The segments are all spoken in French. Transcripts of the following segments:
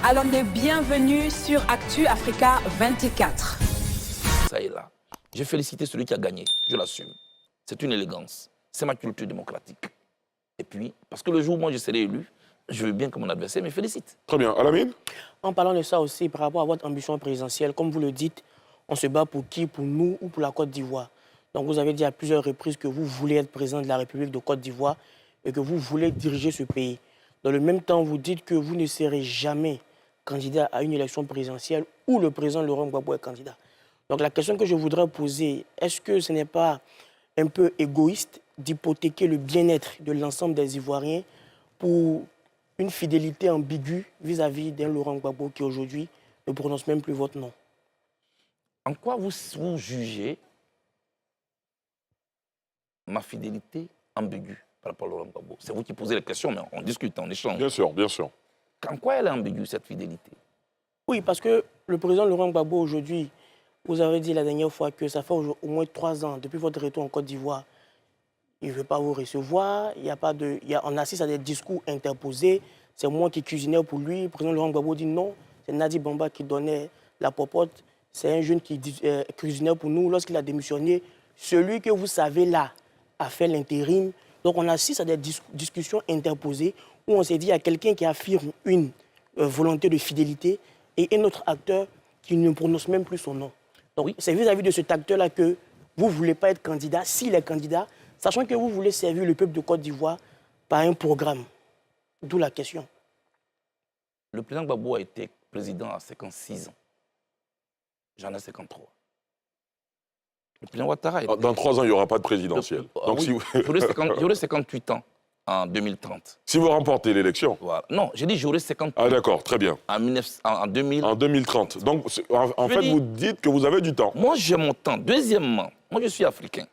Alors, bienvenue sur Actu Africa 24. Ça est là. J'ai félicité celui qui a gagné, je l'assume. C'est une élégance, c'est ma culture démocratique. Et puis, parce que le jour où moi je serai élu, je veux bien que mon adversaire me félicite. Très bien. Alamine? En parlant de ça aussi, par rapport à votre ambition présidentielle, comme vous le dites, on se bat pour qui? Pour nous ou pour la Côte d'Ivoire? Donc vous avez dit à plusieurs reprises que vous voulez être président de la République de Côte d'Ivoire et que vous voulez diriger ce pays. Dans le même temps, vous dites que vous ne serez jamais candidat à une élection présidentielle où le président Laurent Gbagbo est candidat. Donc la question que je voudrais poser, est-ce que ce n'est pas un peu égoïste d'hypothéquer le bien-être de l'ensemble des Ivoiriens pour une fidélité ambiguë vis-à-vis d'un Laurent Gbagbo qui aujourd'hui ne prononce même plus votre nom? En quoi vous jugez ma fidélité ambiguë par rapport à Laurent Gbagbo? C'est vous qui posez les questions, mais on discute, on échange. Bien sûr, bien sûr. En quoi elle est ambiguë, cette fidélité? Oui, parce que le président Laurent Gbagbo, aujourd'hui, vous avez dit la dernière fois que ça fait au moins 3 ans, depuis votre retour en Côte d'Ivoire, il ne veut pas vous recevoir, on assiste à des discours interposés, c'est moi qui cuisinais pour lui, le président Laurent Gbagbo dit non, c'est Nadi Bamba qui donnait la popote, c'est un jeune qui cuisinait pour nous lorsqu'il a démissionné. Celui que vous savez là a fait l'intérim. Donc on assiste à des discussions interposées où on s'est dit il y a quelqu'un qui affirme une volonté de fidélité et un autre acteur qui ne prononce même plus son nom. Donc c'est vis-à-vis de cet acteur-là que vous ne voulez pas être candidat, s'il est candidat, sachant que vous voulez servir le peuple de Côte d'Ivoire par un programme. D'où la question. Le président Gbagbo a été président à 56 ans. J'en ai 53. Le président Ouattara... Dans 3 ans, il n'y aura pas de présidentielle. Donc, oui, si j'aurai 58 ans en 2030. Si vous remportez l'élection. Voilà. Non, j'ai dit j'aurai 58 ans. Ah d'accord, très bien. En 2030. Donc, en fait, vous dites que vous avez du temps. Moi, j'ai mon temps. Deuxièmement, moi, je suis africain.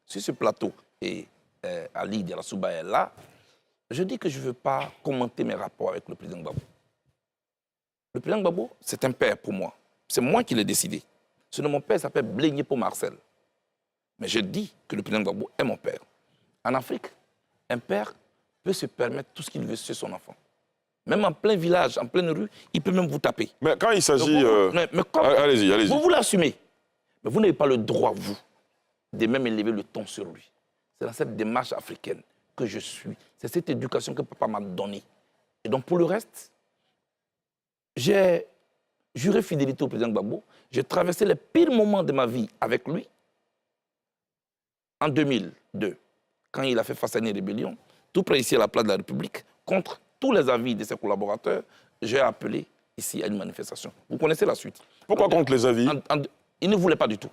Sur ce plateau, et Ali Diarra est là, je dis que je ne veux pas commenter mes rapports avec le président Gbagbo. Le président Gbagbo, c'est un père pour moi. C'est moi qui l'ai décidé. Ce nom de mon père s'appelle Blénier pour Marcel. Mais je dis que le président Gbagbo est mon père. En Afrique, un père peut se permettre tout ce qu'il veut sur son enfant. Même en plein village, en pleine rue, il peut même vous taper. Mais quand il s'agit... Allez-y, allez-y. Vous l'assumez. Mais vous n'avez pas le droit, vous, de même élever le ton sur lui. C'est dans cette démarche africaine que je suis. C'est cette éducation que papa m'a donnée. Et donc, pour le reste, j'ai juré fidélité au président Gbagbo. J'ai traversé les pires moments de ma vie avec lui. En 2002, quand il a fait face à une rébellion, tout près ici à la place de la République, contre tous les avis de ses collaborateurs, j'ai appelé ici à une manifestation. Vous connaissez la suite. Pourquoi contre les avis? Il ne voulait pas du tout.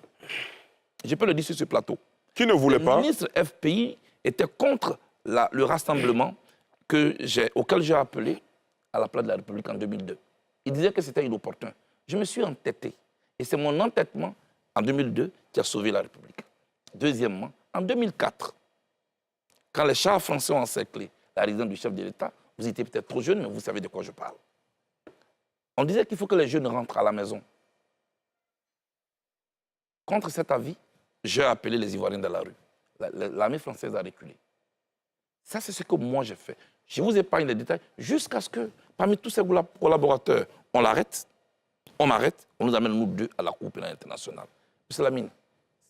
Je peux le dire sur ce plateau. Qui ne voulait pas? Le ministre FPI était contre le rassemblement auquel j'ai appelé à la place de la République en 2002. Il disait que c'était inopportun. Je me suis entêté. Et c'est mon entêtement en 2002 qui a sauvé la République. Deuxièmement, en 2004, quand les chars français ont encerclé la résidence du chef de l'État, vous étiez peut-être trop jeune, mais vous savez de quoi je parle. On disait qu'il faut que les jeunes rentrent à la maison. Contre cet avis, j'ai appelé les Ivoiriens dans la rue. L'armée française a reculé. Ça, c'est ce que moi j'ai fait. Je vous épargne les détails jusqu'à ce que, parmi tous ces collaborateurs, on l'arrête, on m'arrête, on nous amène nous deux à la Cour pénale internationale. Monsieur Lamine,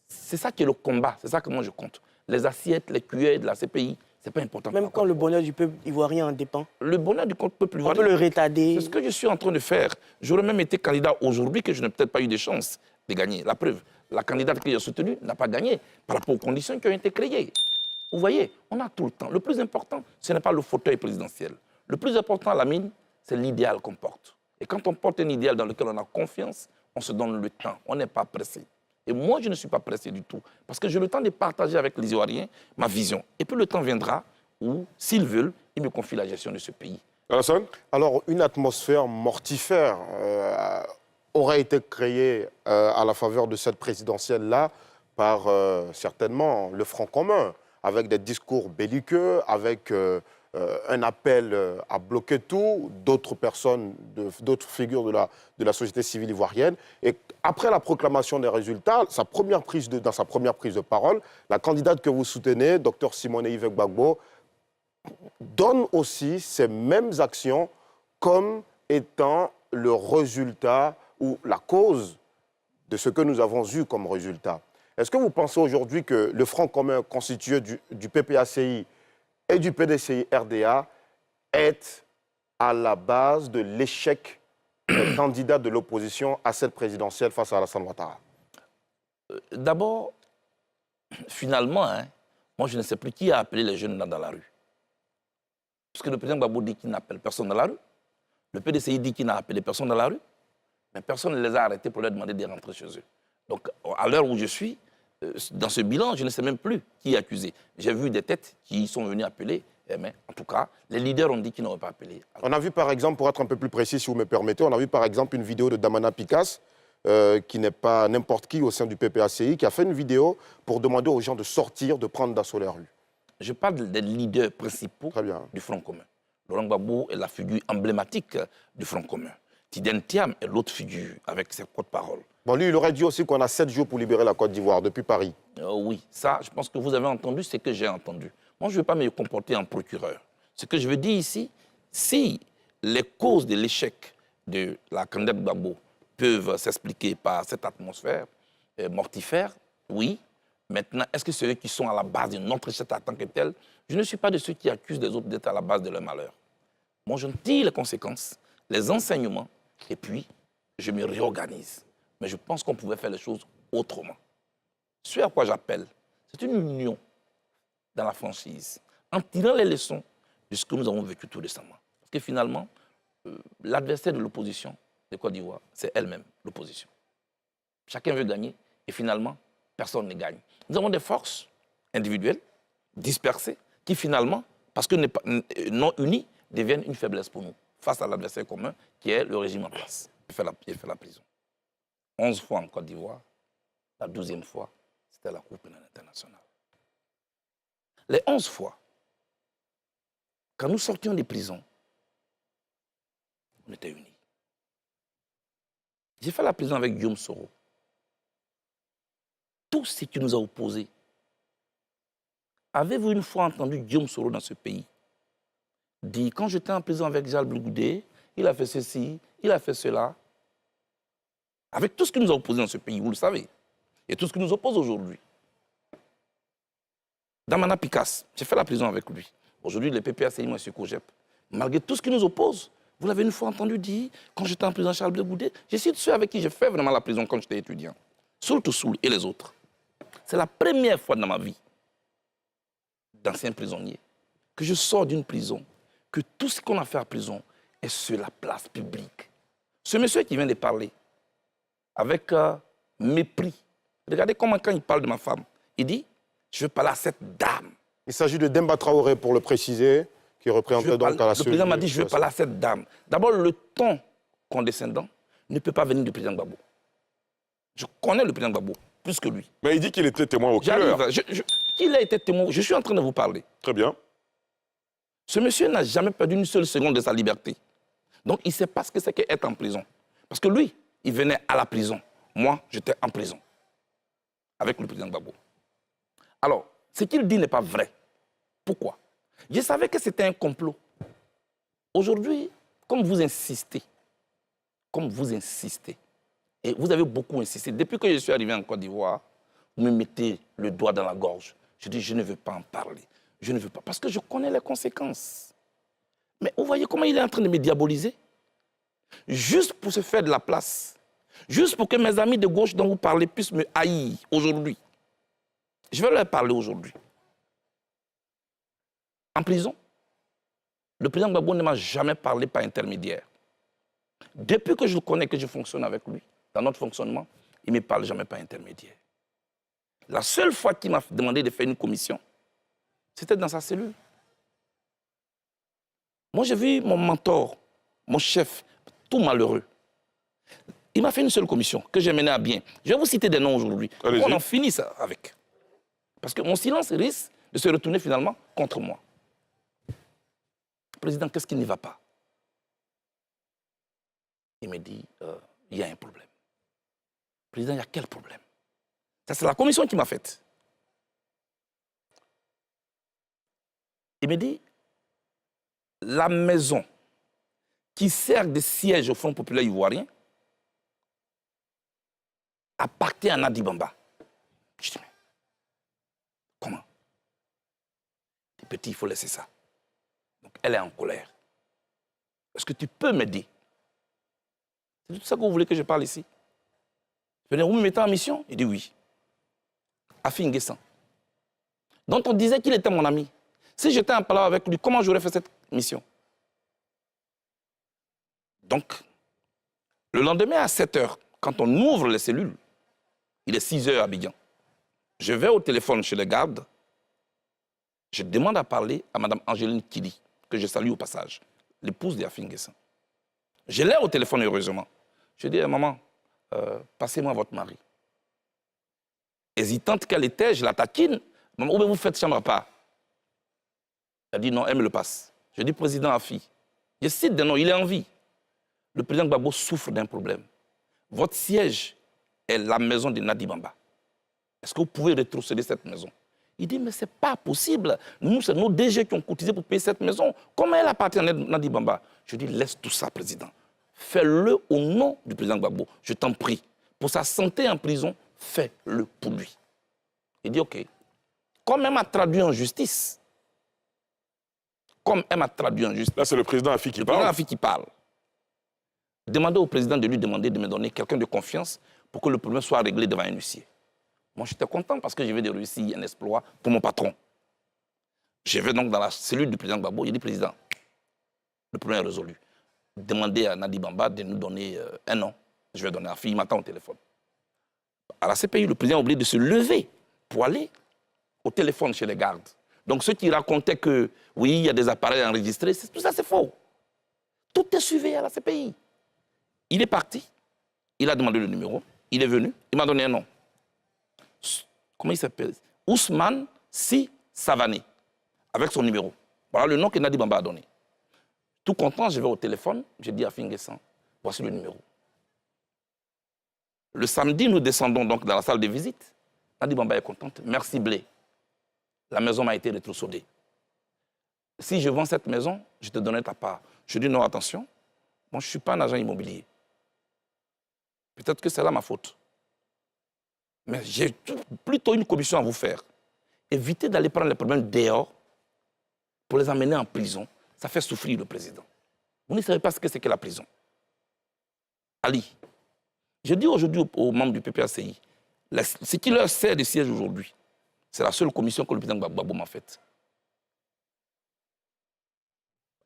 c'est ça qui est le combat, c'est ça que moi je compte. Les assiettes, les cuillères de la CPI, c'est pas important. Même quand le bonheur du peuple ivoirien en dépend. Le bonheur du peuple ivoirien. On peut le retarder. C'est ce que je suis en train de faire. J'aurais même été candidat aujourd'hui que je n'ai peut-être pas eu de chance de gagner. La preuve, la candidate que j'ai soutenue n'a pas gagné par rapport aux conditions qui ont été créées. Vous voyez, on a tout le temps. Le plus important, ce n'est pas le fauteuil présidentiel. Le plus important à la mine, c'est l'idéal qu'on porte. Et quand on porte un idéal dans lequel on a confiance, on se donne le temps. On n'est pas pressé. Et moi, je ne suis pas pressé du tout. Parce que j'ai le temps de partager avec les Ivoiriens ma vision. Et puis le temps viendra où, s'ils veulent, ils me confient la gestion de ce pays. Alassane? Alors, une atmosphère mortifère aurait été créée à la faveur de cette présidentielle-là par certainement le Front commun, avec des discours belliqueux, avec un appel à bloquer tout, d'autres personnes, d'autres figures de la société civile ivoirienne. Et après la proclamation des résultats, dans sa première prise de parole, la candidate que vous soutenez, Dr Simone Yves Gbagbo, donne aussi ces mêmes actions comme étant le résultat ou la cause de ce que nous avons eu comme résultat. Est-ce que vous pensez aujourd'hui que le Front commun constitué du PPACI et du PDCI-RDA est à la base de l'échec des candidats de l'opposition à cette présidentielle face à Alassane Ouattara? D'abord, finalement, moi je ne sais plus qui a appelé les jeunes dans la rue. Parce que le président Gbagbo dit qu'il n'appelle personne dans la rue. Le PDCI dit qu'il n'a appelé personne dans la rue. Mais personne ne les a arrêtés pour leur demander de rentrer chez eux. Donc, à l'heure où je suis, dans ce bilan, je ne sais même plus qui est accusé. J'ai vu des têtes qui sont venues appeler, mais en tout cas, les leaders ont dit qu'ils n'auraient pas appelé. On a vu par exemple, pour être un peu plus précis, si vous me permettez, on a vu par exemple une vidéo de Damana Picasse, qui n'est pas n'importe qui au sein du PPACI, qui a fait une vidéo pour demander aux gens de sortir, de prendre d'assaut les rues. Je parle des leaders principaux du Front commun. Laurent Gbagbo est la figure emblématique du Front commun. Tiden Thiam est l'autre figure avec ses porte-parole. Bon, lui, il aurait dit aussi qu'on a 7 jours pour libérer la Côte d'Ivoire depuis Paris. Oui, ça, je pense que vous avez entendu ce que j'ai entendu. Moi, je ne veux pas me comporter en procureur. Ce que je veux dire ici, si les causes de l'échec de la candidate Gbagbo peuvent s'expliquer par cette atmosphère mortifère, oui. Maintenant, est-ce que ceux qui sont à la base de notre échec en tant que tel, je ne suis pas de ceux qui accusent les autres d'être à la base de leur malheur. Moi, je tire les conséquences, les enseignements, et puis je me réorganise. Mais je pense qu'on pouvait faire les choses autrement. Ce à quoi j'appelle, c'est une union dans la franchise, en tirant les leçons de ce que nous avons vécu tout récemment. Parce que finalement, l'adversaire de l'opposition de Côte d'Ivoire, c'est elle-même, l'opposition. Chacun veut gagner, et finalement, personne ne gagne. Nous avons des forces individuelles, dispersées, qui finalement, parce que non unies, deviennent une faiblesse pour nous, face à l'adversaire commun, qui est le régime en place, qui fait la prison. 11 fois en Côte d'Ivoire, la 12e fois, c'était la Cour pénale internationale. Les 11 fois, quand nous sortions des prisons, on était unis. J'ai fait la prison avec Guillaume Soro. Tout ce qui nous a opposés. Avez-vous une fois entendu Guillaume Soro dans ce pays dire, quand j'étais en prison avec Jal Blgoudé, il a fait ceci, il a fait cela. Avec tout ce qui nous a opposés dans ce pays, vous le savez, et tout ce qui nous oppose aujourd'hui. Damana Picasse, j'ai fait la prison avec lui. Aujourd'hui, le PPACI, moi, je suis COGEP. Malgré tout ce qui nous oppose, vous l'avez une fois entendu dire, quand j'étais en prison Charles Blgoudé, je suis de ceux avec qui j'ai fait vraiment la prison quand j'étais étudiant. Surtout Soul et les autres. C'est la première fois dans ma vie, d'ancien prisonnier, que je sors d'une prison, que tout ce qu'on a fait à prison est sur la place publique. Ce monsieur qui vient de parler, avec mépris, regardez comment quand il parle de ma femme, il dit, je veux parler à cette dame. Il s'agit de Demba Traoré, pour le préciser, qui représente donc à la Le président m'a dit, je veux parler à cette dame. D'abord, le ton condescendant ne peut pas venir du président Gbagbo. Je connais le président Gbagbo, plus que lui. Mais il dit qu'il était témoin au cœur. Il a été témoin, je suis en train de vous parler. Très bien. Ce monsieur n'a jamais perdu une seule seconde de sa liberté. Donc, il ne sait pas ce que c'est qu'être en prison. Parce que lui, il venait à la prison. Moi, j'étais en prison. Avec le président Gbagbo. Alors, ce qu'il dit n'est pas vrai. Pourquoi? Je savais que c'était un complot. Aujourd'hui, comme vous insistez, et vous avez beaucoup insisté, depuis que je suis arrivé en Côte d'Ivoire, vous me mettez le doigt dans la gorge. Je dis, je ne veux pas en parler. Je ne veux pas, parce que je connais les conséquences. Mais vous voyez comment il est en train de me diaboliser? Juste pour se faire de la place. Juste pour que mes amis de gauche dont vous parlez puissent me haïr aujourd'hui. Je vais leur parler aujourd'hui. En prison, le président Gbagbo ne m'a jamais parlé par intermédiaire. Depuis que je le connais, que je fonctionne avec lui, dans notre fonctionnement, il ne me parle jamais par intermédiaire. La seule fois qu'il m'a demandé de faire une commission, c'était dans sa cellule. Moi, j'ai vu mon mentor, mon chef, tout malheureux. Il m'a fait une seule commission que j'ai menée à bien. Je vais vous citer des noms aujourd'hui. On en finit ça avec. Parce que mon silence risque de se retourner finalement contre moi. Président, qu'est-ce qui n'y va pas? Il me dit, il y a un problème. Président, il y a quel problème? Ça, c'est la commission qui m'a faite. Il me dit, la maison qui sert de siège au Front populaire ivoirien appartient à Nadi Bamba. Je dis, mais comment? Les petits, il faut laisser ça. Donc, elle est en colère. Est-ce que tu peux m'aider? C'est tout ça que vous voulez que je parle ici? Je vais dire, vous me mettez en mission? Il dit oui. Afi N'Guessan, dont on disait qu'il était mon ami. Si j'étais en parlant avec lui, comment j'aurais fait cette mission? Donc, le lendemain à 7 h, quand on ouvre les cellules, il est 6 h à Abidjan. Je vais au téléphone chez les gardes. Je demande à parler à Mme Angéline Kili, que je salue au passage, l'épouse d'Afi N'Guessan. Je l'ai au téléphone, heureusement. Je dis, maman, passez-moi votre mari. Hésitante qu'elle était, je la taquine. Maman, où vous faites chambre à part? Elle dit, non, elle me le passe. Je dis, président Afi, je cite des noms, il est en vie. Le président Gbagbo souffre d'un problème. Votre siège est la maison de Nadi Bamba. Est-ce que vous pouvez rétrocéder cette maison? Il dit, mais ce n'est pas possible. Nous, c'est nos DG qui ont cotisé pour payer cette maison. Comment elle appartient à Nadi Bamba? Je dis, laisse tout ça, président. Fais-le au nom du président Gbagbo. Je t'en prie. Pour sa santé en prison, fais-le pour lui. Il dit, OK. Comme elle m'a traduit en justice, là, c'est le président Afi qui parle. Le président Afi qui parle. Demandez au président de lui demander de me donner quelqu'un de confiance pour que le problème soit réglé devant un huissier. Moi, j'étais content parce que je vais de réussir un exploit pour mon patron. Je vais donc dans la cellule du président Gbagbo. Il dit, président, le problème est résolu. Demandez à Nadi Bamba de nous donner un an. Je vais donner à Afi, il m'attend au téléphone. À la CPI, le président a oublié de se lever pour aller au téléphone chez les gardes. Donc ceux qui racontaient que, oui, il y a des appareils enregistrés, tout ça c'est faux. Tout est suivi à la CPI. Il est parti, il a demandé le numéro, il est venu, il m'a donné un nom. Comment il s'appelle? Ousmane Si Savané, avec son numéro. Voilà le nom que Nadi Bamba a donné. Tout content, je vais au téléphone, je dis à Afi N'Guessan, voici le numéro. Le samedi, nous descendons donc dans la salle de visite. Nadi Bamba est contente. Merci Blé. La maison m'a été rétrocédée. Si je vends cette maison, je te donnerai ta part. Je dis non, attention, moi je ne suis pas un agent immobilier. Peut-être que c'est là ma faute. Mais j'ai plutôt une commission à vous faire. Évitez d'aller prendre les problèmes dehors pour les emmener en prison. Ça fait souffrir le président. Vous ne savez pas ce que c'est que la prison. Ali, je dis aujourd'hui aux membres du PPACI, ce qui leur sert de siège aujourd'hui, c'est la seule commission que le président Gbagbo m'a faite.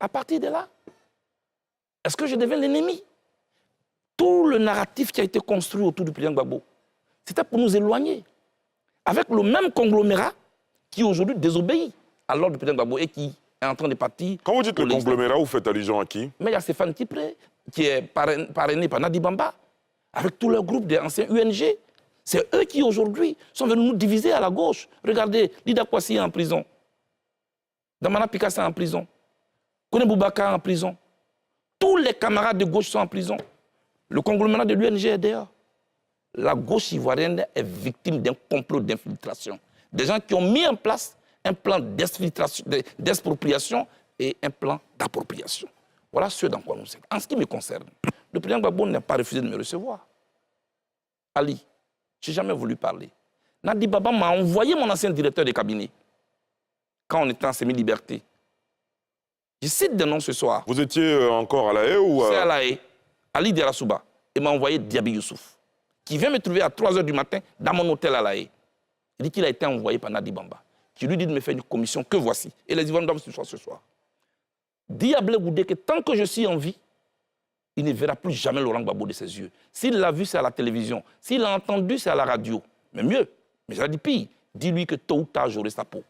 À partir de là, est-ce que je deviens l'ennemi? Tout le narratif qui a été construit autour du président Gbagbo, c'était pour nous éloigner. Avec le même conglomérat qui aujourd'hui désobéit à l'ordre du président Gbagbo et qui est en train de partir. Quand vous dites le conglomérat, vous faites allusion à qui? Mais il y a Stéphane Tipré, qui est parrainé par Nadi Bamba, avec tout leur groupe des anciens UNG. C'est eux qui, aujourd'hui, sont venus nous diviser à la gauche. Regardez, Lida Kwasi est en prison. Damana Pikasa est en prison. Kone Boubaka est en prison. Tous les camarades de gauche sont en prison. Le conglomérat de l'UNG est dehors. La gauche ivoirienne est victime d'un complot d'infiltration. Des gens qui ont mis en place un plan d'expropriation et un plan d'appropriation. Voilà ce dans quoi nous sommes. En ce qui me concerne, le président Gbagbo n'a pas refusé de me recevoir. Ali, je n'ai jamais voulu parler. Nadi Bamba m'a envoyé mon ancien directeur de cabinet quand on était en semi-liberté. Je cite des noms ce soir. Vous étiez encore à La Haye ou C'est à La Haye, Ali Diarasouba. Et m'a envoyé Diaby Youssouf, qui vient me trouver à 3 h du matin dans mon hôtel à La Haye. Il dit qu'il a été envoyé par Nadi Bamba, qui lui dit de me faire une commission que voici. Et les Ivoiriens doivent ce soir. Dis à Blé Goudé que tant que je suis en vie, il ne verra plus jamais Laurent Gbagbo de ses yeux. S'il l'a vu, c'est à la télévision. S'il l'a entendu, c'est à la radio. Mais mieux, mais je dis pire, dis-lui que tôt ou tard, j'aurai sa peau.